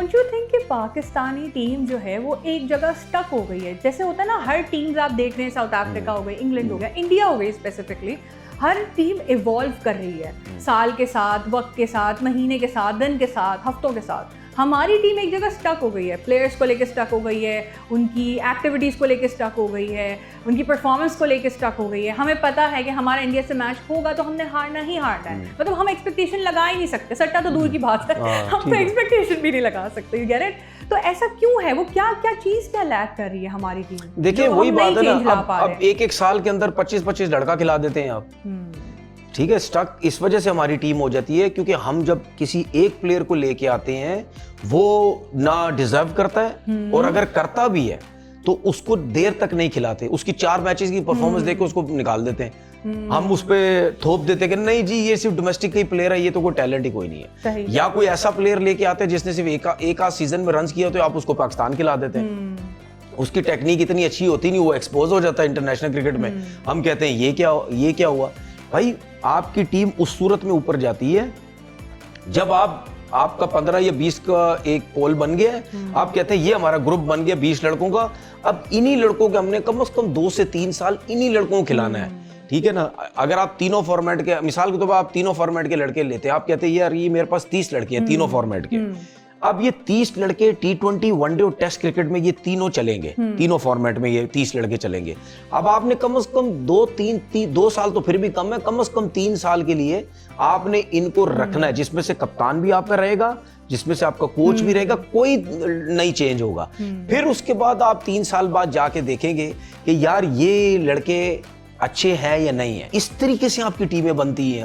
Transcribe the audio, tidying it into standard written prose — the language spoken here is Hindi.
डोंट यू थिंक कि पाकिस्तानी टीम जो है वो एक जगह स्टक हो गई है? जैसे होता है ना, हर टीम्स आप देख रहे हैं, साउथ अफ्रीका हो गई, इंग्लैंड हो गया, इंडिया हो गई स्पेसिफिकली, हर टीम इवॉल्व कर रही है साल के साथ, वक्त के साथ, महीने के साथ, दिन के साथ, हफ्तों के साथ। हमारी टीम एक जगह स्टक हो गई है, प्लेयर्स को लेकर स्टक हो गई है, उनकी एक्टिविटीज़ को लेकर स्टक हो गई है, उनकी परफॉर्मेंस को लेकर स्टक हो गई है। हमें पता है कि हमारा इंडिया से मैच होगा तो हमने हारना ही हारना है, मतलब हम एक्सपेक्टेशन लगा ही नहीं सकते, सट्टा तो दूर की बात है, हम तो एक्सपेक्टेशन भी नहीं लगा सकते। You get it? तो ऐसा क्यों है? वो क्या चीज़ क्या लैक कर रही है हमारी टीम? देखिए वही बात है ना, अब एक साल के अंदर 25-25 लड़का खिला देते हैं आप, ठीक है। स्टक इस वजह से हमारी टीम हो जाती है क्योंकि हम जब किसी एक प्लेयर को लेके आते हैं वो ना डिजर्व करता है, और अगर करता भी है तो उसको देर तक नहीं खिलाते, उसकी 4 मैचेस की परफॉर्मेंस देख के उसको निकाल देते हैं। हम उस पर थोप देते हैं कि नहीं जी ये सिर्फ डोमेस्टिक का ही प्लेयर है, ये तो कोई टैलेंट ही कोई नहीं है। या कोई ऐसा प्लेयर लेके आते हैं जिसने सिर्फ एक आध सीजन में रन किया तो आप उसको पाकिस्तान खिला देते हैं। उसकी टेक्निक इतनी अच्छी होती नहीं, वो एक्सपोज हो जाता है इंटरनेशनल क्रिकेट में। हम कहते हैं ये क्या हुआ? भाई आपकी टीम उस सूरत में ऊपर जाती है जब आपका 15 या 20 का एक पोल बन गया है, आप कहते हैं ये हमारा ग्रुप बन गया 20 लड़कों का, अब इन्हीं लड़कों के हमने कम से कम 2 से 3 साल इन्हीं लड़कों को खिलाना है, ठीक है ना। अगर आप तीनों फॉर्मेट के, मिसाल के तौर पर आप तीनों फॉर्मेट के लड़के लेते हैं, आप कहते हैं यार ये मेरे पास 30 लड़के हैं तीनों फॉर्मेट के, अब ये 30 लड़के T20, वनडे और टेस्ट क्रिकेट में ये तीनों चलेंगे, तीनों फॉर्मेट में ये 30 लड़के चलेंगे। अब आपने कम से कम 2 साल तो फिर भी कम है, कम से कम 3 साल के लिए आपने इनको रखना है, जिसमें से कप्तान भी आपका रहेगा, जिसमें से आपका कोच भी रहेगा, कोई नहीं चेंज होगा। फिर उसके बाद आप 3 साल बाद जाके देखेंगे कि यार ये लड़के अच्छे हैं या नहीं है। इस तरीके से आपकी टीमें बनती हैं।